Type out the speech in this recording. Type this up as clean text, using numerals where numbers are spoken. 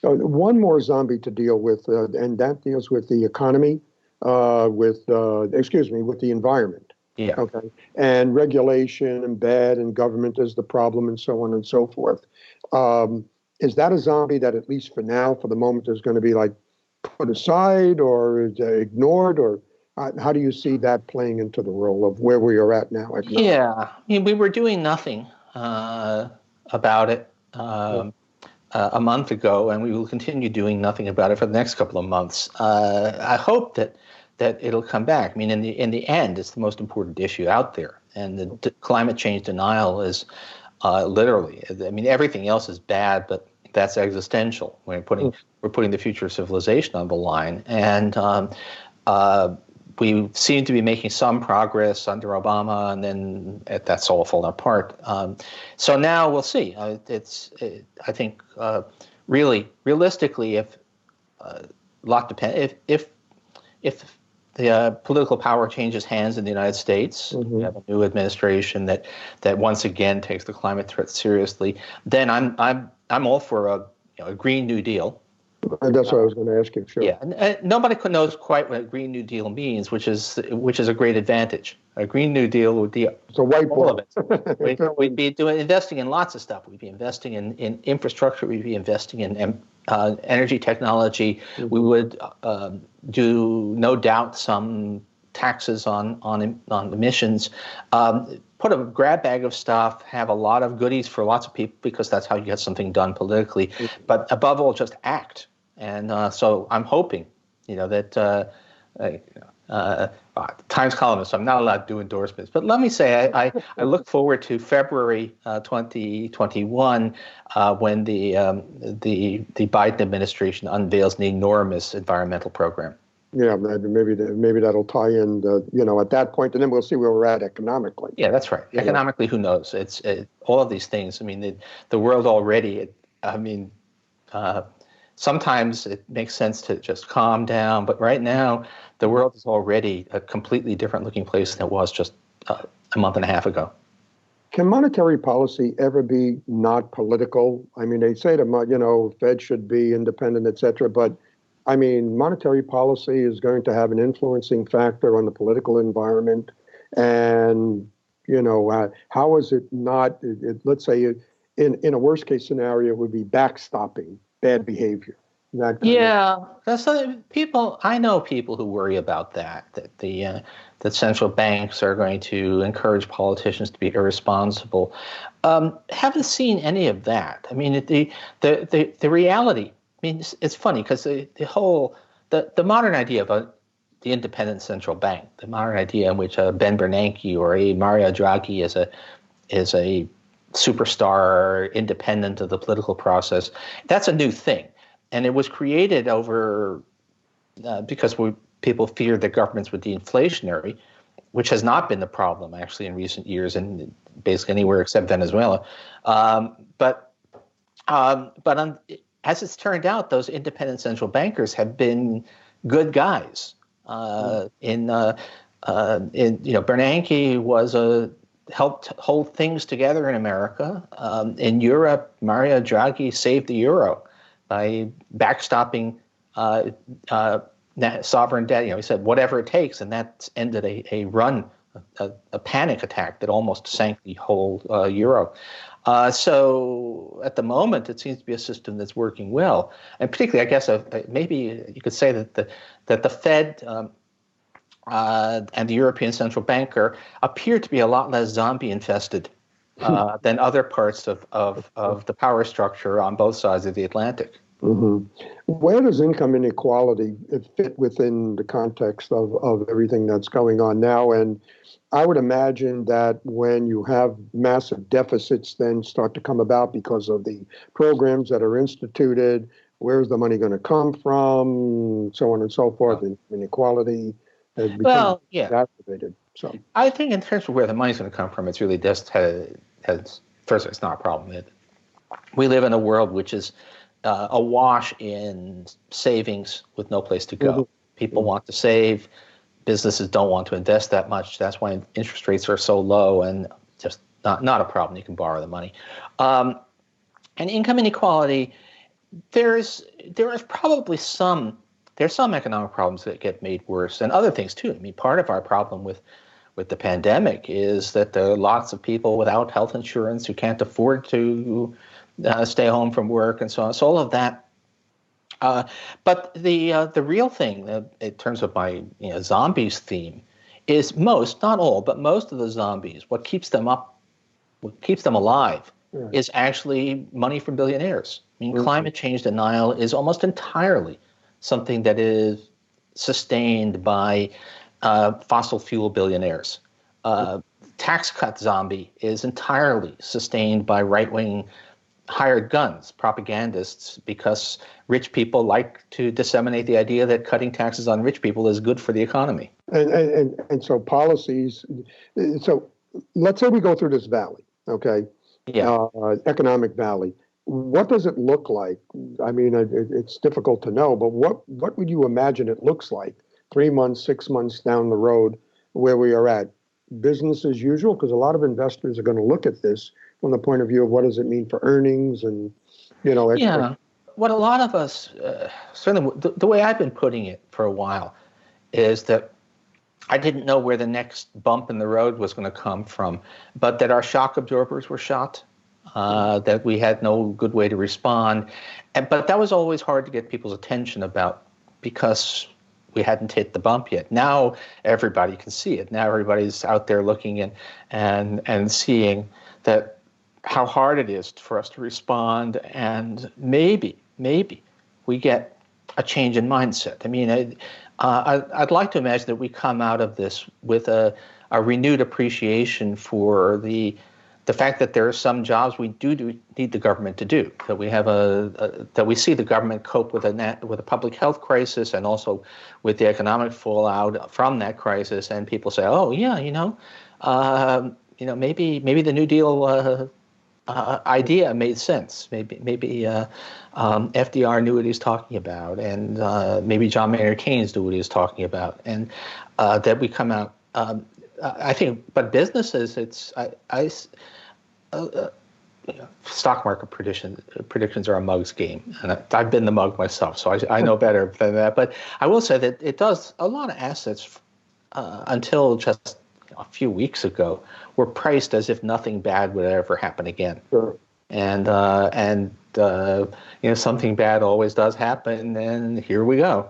One more zombie to deal with, and that deals with the economy, with the environment. Yeah. Okay. And regulation and bad and government is the problem and so on and so forth. Is that a zombie that at least for now, for the moment, is going to be like put aside or ignored, or how do you see that playing into the role of where we are at now? Yeah, I mean, we were doing nothing about it a month ago, and we will continue doing nothing about it for the next couple of months. I hope that it'll come back. I mean, in the end, it's the most important issue out there, and the climate change denial is literally. I mean, everything else is bad, but that's existential. We're putting the future of civilization on the line, and we seem to be making some progress under Obama, and then that's all falling apart. So now we'll see. I think really, realistically, if the political power changes hands in the United States, we have a new administration that once again takes the climate threat seriously, then I'm all for a Green New Deal. That's what I was going to ask you. Sure. Yeah, and nobody knows quite what a Green New Deal means, which is a great advantage. A Green New Deal would be it's a whiteboard. We'd be investing in lots of stuff. We'd be investing in infrastructure. We'd be investing in energy technology. We would do, no doubt, some taxes on emissions. Put a grab bag of stuff. Have a lot of goodies for lots of people, because that's how you get something done politically. But above all, just act. And so I'm hoping, that Times columnist, so I'm not allowed to do endorsements. But let me say, I look forward to February 2021 when the Biden administration unveils an enormous environmental program. Yeah, maybe that'll tie in, at that point, and then we'll see where we're at economically. Yeah, that's right. Economically, who knows? It's all of these things. I mean, the world already. Sometimes it makes sense to just calm down, but right now the world is already a completely different looking place than it was just a month and a half ago. Can monetary policy ever be not political? I mean, they say Fed should be independent, et cetera, but I mean, monetary policy is going to have an influencing factor on the political environment. And, how is it not, let's say in a worst case scenario, it would be backstopping bad behavior. That's people. I know people who worry about that that central banks are going to encourage politicians to be irresponsible. Haven't seen any of that. I mean, the reality. I mean, it's funny because the modern idea of the independent central bank, the modern idea in which Ben Bernanke or a Mario Draghi is a superstar independent of the political process, that's a new thing. And it was created because people feared that governments would be inflationary, which has not been the problem actually in recent years in basically anywhere except Venezuela. But as it's turned out, those independent central bankers have been good guys. Bernanke helped hold things together in America. In Europe, Mario Draghi saved the euro by backstopping sovereign debt. He said whatever it takes, and that ended a panic attack that almost sank the whole euro. So at the moment, it seems to be a system that's working well, and particularly, I guess, maybe you could say that the Fed and the European Central Bank appear to be a lot less zombie infested than other parts of the power structure on both sides of the Atlantic. Mm-hmm. Where does income inequality fit within the context of everything that's going on now? And I would imagine that when you have massive deficits then start to come about because of the programs that are instituted, where's the money going to come from, so on and so forth, and inequality has become exacerbated. So I think in terms of where the money's going to come from, it's really just first, it's not a problem. We live in a world which is awash in savings with no place to go. Mm-hmm. People want to save. Businesses don't want to invest that much. That's why interest rates are so low, and just not a problem. You can borrow the money. And income inequality there is probably there's some economic problems that get made worse, and other things too. I mean, part of our problem with the pandemic is that there are lots of people without health insurance who can't afford to stay home from work and so on. So all of that. But the real thing, in terms of my zombies theme, is not all, but most of the zombies. What keeps them alive, is actually money from billionaires. I mean, climate change denial is almost entirely something that is sustained by fossil fuel billionaires. Tax cut zombie is entirely sustained by right-wing hired guns, propagandists, because rich people like to disseminate the idea that cutting taxes on rich people is good for the economy. And so policies. So let's say we go through this valley, okay? Yeah. Economic valley. What does it look like? I mean, it's difficult to know, but what would you imagine it looks like 3 months, 6 months down the road where we are at? Business as usual? Because a lot of investors are going to look at this from the point of view of what does it mean for earnings and, Yeah. What a lot of us, certainly the way I've been putting it for a while, is that I didn't know where the next bump in the road was going to come from, but that our shock absorbers were shot, that we had no good way to respond. But that was always hard to get people's attention about because we hadn't hit the bump yet. Now everybody can see it. Now everybody's out there looking and seeing that how hard it is for us to respond, and maybe we get a change in mindset. I mean, I'd like to imagine that we come out of this with a renewed appreciation for the fact that there are some jobs we do need the government to do. That we have that we see the government cope with a public health crisis and also with the economic fallout from that crisis. And people say, oh yeah, maybe the New Deal idea made sense. Maybe FDR knew what he was talking about, and maybe John Maynard Keynes knew what he was talking about, and that we come out. I think, but businesses, stock market predictions are a mug's game, and I've been the mug myself, so I know better than that. But I will say that it does a lot of assets until just a few weeks ago were priced as if nothing bad would ever happen again. Sure. And something bad always does happen, and here we go.